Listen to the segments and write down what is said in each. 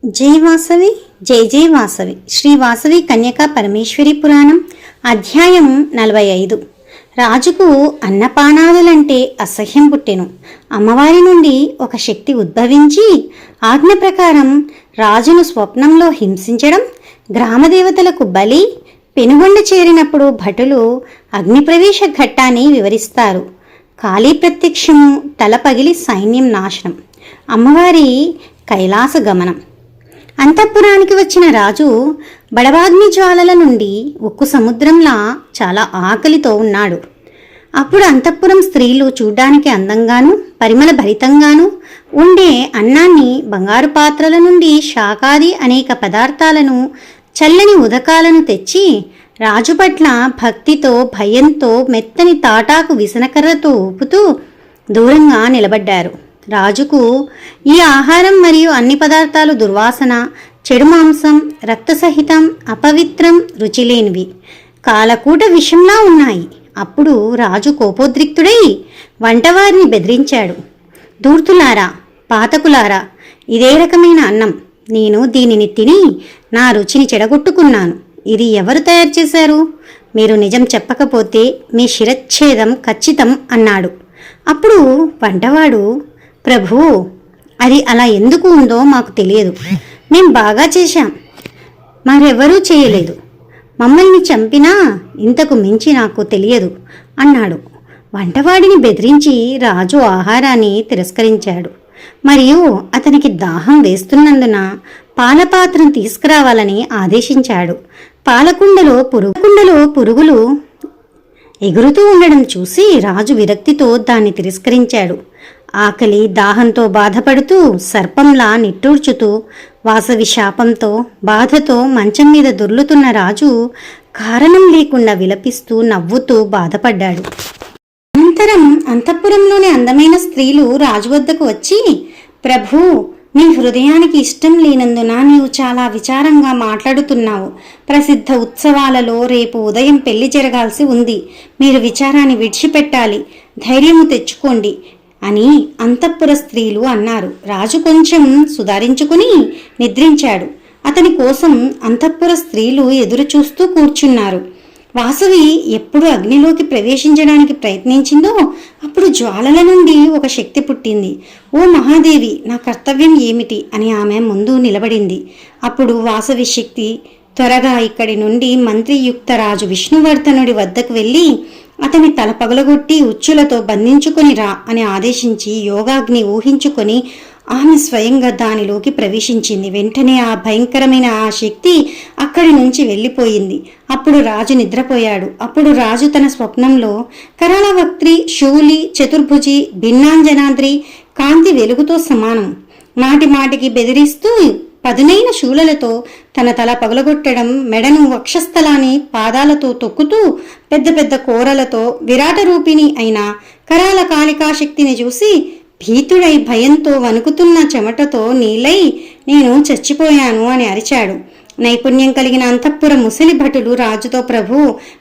జై వాసవి జై జై వాసవి. శ్రీ వాసవి కన్యకా పరమేశ్వరి పురాణం అధ్యాయం 45. రాజుకు అన్నపానాదులంటే అసహ్యం పుట్టెను. అమ్మవారి నుండి ఒక శక్తి ఉద్భవించి ఆజ్ఞ ప్రకారం రాజును స్వప్నంలో హింసించడం, గ్రామదేవతలకు బలి, పెనుగొండ చేరినప్పుడు భటులు అగ్నిప్రవేశ ఘట్టాన్ని వివరిస్తారు. కాళీ ప్రత్యక్షము, తల పగిలి సైన్యం నాశనం, అమ్మవారి కైలాస గమనం. అంతఃపురానికి వచ్చిన రాజు బడవాగ్ని జ్వాలల నుండి ఉక్కు సముద్రంలా చాలా ఆకలితో ఉన్నాడు. అప్పుడు అంతఃపురం స్త్రీలు చూడ్డానికి అందంగాను పరిమళ భరితంగాను ఉండే అన్నాన్ని బంగారు పాత్రల నుండి శాకాది అనేక పదార్థాలను, చల్లని ఉదకాలను తెచ్చి రాజు పట్ల భక్తితో భయంతో మెత్తని తాటాకు విసనకర్రతో ఊపుతూ దూరంగా నిలబడ్డారు. రాజుకు ఈ ఆహారం మరియు అన్ని పదార్థాలు దుర్వాసన, చెడు మాంసం, రక్తసహితం, అపవిత్రం, రుచిలేనివి, కాలకూట విషంలా ఉన్నాయి. అప్పుడు రాజు కోపోద్రిక్తుడై వంటవారిని బెదిరించాడు. ధూర్తులారా, పాతకులారా, ఇదే రకమైన అన్నం, నేను దీనిని తిని నా రుచిని చెడగొట్టుకున్నాను. ఇది ఎవరు తయారు చేశారు? మీరు నిజం చెప్పకపోతే మీ శిరచ్ఛేదం ఖచ్చితం అన్నాడు. అప్పుడు వంటవాడు, ప్రభూ, అది అలా ఎందుకు ఉందో మాకు తెలియదు. మేం బాగా చేశాం, మరెవరూ చేయలేదు. మమ్మల్ని చంపినా ఇంతకు మించి నాకు తెలియదు అన్నాడు. వంటవాడిని బెదిరించి రాజు ఆహారాన్ని తిరస్కరించాడు. మరియు అతనికి దాహం వేస్తున్నందున పాలపాత్రను తీసుకురావాలని ఆదేశించాడు. పాలకుండలో పురుగులు ఎగురుతూ ఉండడం చూసి రాజు విరక్తితో దాన్ని తిరస్కరించాడు. ఆకలి దాహంతో బాధపడుతూ సర్పంలా నిట్టూర్చుతూ వాసవి శాపంతో బాధతో మంచం మీద దొర్లుతున్న రాజు కారణం లేకుండా విలపిస్తూ నవ్వుతూ బాధపడ్డాడు. అనంతరం అంతఃపురంలోని అందమైన స్త్రీలు రాజు వద్దకు వచ్చి, ప్రభూ, నీ హృదయానికి ఇష్టం లేనందున నీవు చాలా విచారంగా మాట్లాడుతున్నావు. ప్రసిద్ధ ఉత్సవాలలో రేపు ఉదయం పెళ్లి జరగాల్సి ఉంది. మీరు విచారాన్ని విడిచిపెట్టాలి, ధైర్యము తెచ్చుకోండి అని అంతఃపుర స్త్రీలు అన్నారు. రాజు కొంచెం సుధారించుకుని నిద్రించాడు. అతని కోసం అంతఃపుర స్త్రీలు ఎదురు చూస్తూ కూర్చున్నారు. వాసవి ఎప్పుడు అగ్నిలోకి ప్రవేశించడానికి ప్రయత్నించిందో అప్పుడు జ్వాలల నుండి ఒక శక్తి పుట్టింది. ఓ మహాదేవి, నా కర్తవ్యం ఏమిటి అని ఆమె ముందు నిలబడింది. అప్పుడు వాసవి శక్తి, త్వరగా ఇక్కడి నుండి మంత్రియుక్త రాజు విష్ణువర్ధనుడి వద్దకు వెళ్ళి అతని తల పగలగొట్టి ఉచ్చులతో బంధించుకొని రా అని ఆదేశించి యోగాగ్ని ఊహించుకొని ఆమె స్వయంగా దానిలోకి ప్రవేశించింది. వెంటనే ఆ భయంకరమైన ఆ శక్తి అక్కడి నుంచి వెళ్ళిపోయింది. అప్పుడు రాజు నిద్రపోయాడు. అప్పుడు రాజు తన స్వప్నంలో కరాళవక్త్రి, శూలి, చతుర్భుజి, భిన్నాంజనాద్రి, కాంతి వెలుగుతో సమానం, మాటి మాటికి బెదిరిస్తూ పదునైన శూలలతో తన తల పగలగొట్టడం, మెడను, వక్షస్థలాన్ని పాదాలతో తొక్కుతూ పెద్ద పెద్ద కోరలతో విరాట రూపిణి అయిన కరాల కాళికాశక్తిని చూసి భీతుడై భయంతో వణుకుతున్న చెమటతో నీలై నేను చచ్చిపోయాను అని అరిచాడు. నైపుణ్యం కలిగిన అంతఃపుర ముసలి భటులు రాజుతో, ప్రభు,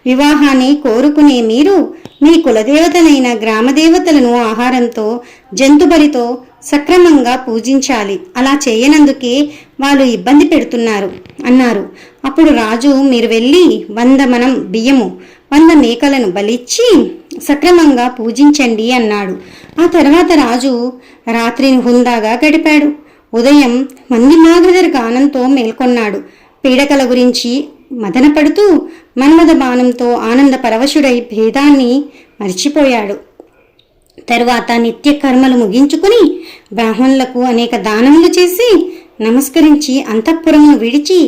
వివాహాన్ని కోరుకునే మీరు మీ కులదేవతలైన గ్రామదేవతలను ఆహారంతో, జంతుబలితో సక్రమంగా పూజించాలి. అలా చేయనందుకే వాళ్ళు ఇబ్బంది పెడుతున్నారు అన్నారు. అప్పుడు రాజు, మీరు వెళ్ళి 100 మనం బియ్యము, 100 మేకలను బలిచ్చి సక్రమంగా పూజించండి అన్నాడు. ఆ తర్వాత రాజు రాత్రిని హుందాగా గడిపాడు. ఉదయం మందిమాగధర గానంతో మేల్కొన్నాడు. పీడకల గురించి మదనపడుతూ మన్మథ బాణంతో ఆనంద పరవశుడై భేదాన్ని మరిచిపోయాడు. తరువాత నిత్య కర్మలు ముగించుకుని బ్రాహ్మణులకు అనేక దానములు చేసి నమస్కరించి అంతఃపురమును విడిచి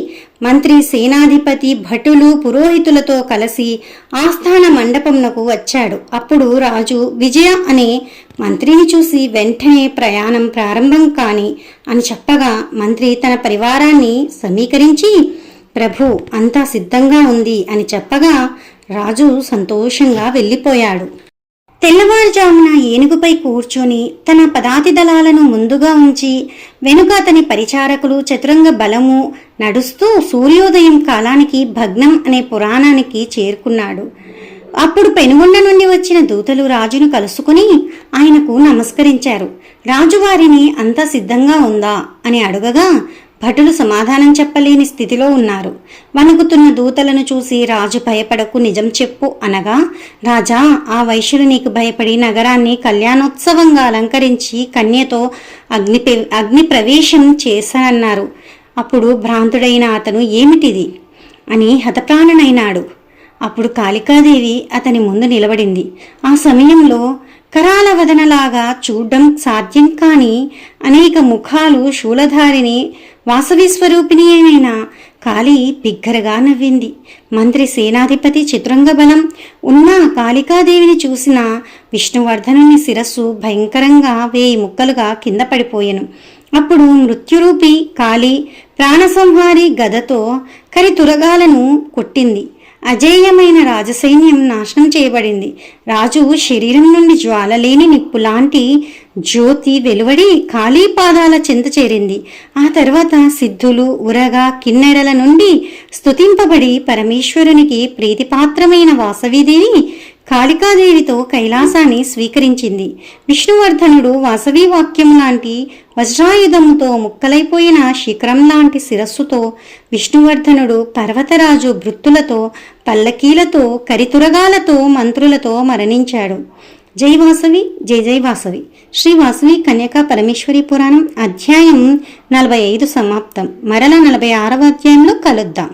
మంత్రి, సేనాధిపతి, భటులు, పురోహితులతో కలిసి ఆస్థాన మండపమునకు వచ్చాడు. అప్పుడు రాజు విజయ అనే మంత్రిని చూసి వెంటనే ప్రయాణం ప్రారంభం కాని అని చెప్పగా మంత్రి తన పరివారాన్ని సమీకరించి, ప్రభు, అంతా సిద్ధంగా ఉంది అని చెప్పగా రాజు సంతోషంగా వెళ్ళిపోయాడు. తెల్లవారుజామున ఏనుగుపై కూర్చొని తన పదాతి దళాలను ముందుగా ఉంచి వెనుక అతని పరిచారకులు చతురంగ బలము నడుస్తూ సూర్యోదయం కాలానికి భగ్నం అనే పురాణానికి చేరుకున్నాడు. అప్పుడు పెనుగొండ నుండి వచ్చిన దూతలు రాజును కలుసుకుని ఆయనకు నమస్కరించారు. రాజు వారిని అంతా సిద్ధంగా ఉందా అని అడగగా భటులు సమాధానం చెప్పలేని స్థితిలో ఉన్నారు. వణుకుతున్న దూతలను చూసి రాజు భయపడకు, నిజం చెప్పు అనగా, రాజా, ఆ వైశ్యుడు నీకు భయపడి నగరాన్ని కళ్యాణోత్సవంగా అలంకరించి కన్యతో అగ్ని ప్రవేశం చేశానన్నారు. అప్పుడు భ్రాంతుడైన అతను ఏమిటిది అని హతప్రాణునైనాడు. అప్పుడు కాళికాదేవి అతని ముందు నిలబడింది. ఆ సమయంలో కరాల వదనలాగా చూడ్డం సాధ్యం కాని అనేక ముఖాలు శూలధారిని వాసవి స్వరూపిణి అయిన కాళీ బిగ్గరగా నవ్వింది. మంత్రి సేనాధిపతి చతురంగ బలం ఉన్న కాళికాదేవిని చూసిన విష్ణువర్ధనుని శిరస్సు భయంకరంగా 1000 ముక్కలుగా కింద పడిపోయెను. అప్పుడు మృత్యురూపి కాళీ ప్రాణసంహారి గదతో కరితురగాలను కొట్టింది. అజేయమైన రాజసైన్యం నాశనం చేయబడింది. రాజు శరీరం నుండి జ్వాలలేని నిప్పులాంటి జ్యోతి వెలువడి కాళీ పాదాల చెంత చేరింది. ఆ తర్వాత సిద్ధులు, ఉరగా, కిన్నెరల నుండి స్తుతింపబడి పరమేశ్వరునికి ప్రీతిపాత్రమైన వాసవీదేవి కాళికాదేవితో కైలాసాన్ని స్వీకరించింది. విష్ణువర్ధనుడు వాసవి వాక్యం లాంటి వజ్రాయుధముతో ముక్కలైపోయిన శిఖరం లాంటి శిరస్సుతో, విష్ణువర్ధనుడు పర్వతరాజు భృత్తులతో, పల్లకీలతో, కరితురగాలతో, మంత్రులతో మరణించాడు. జై వాసవి, జై జై వాసవి. శ్రీ వాసవి కన్యకా పరమేశ్వరి పురాణం అధ్యాయం 45 సమాప్తం. మరల 46వ అధ్యాయంలో కలుద్దాం.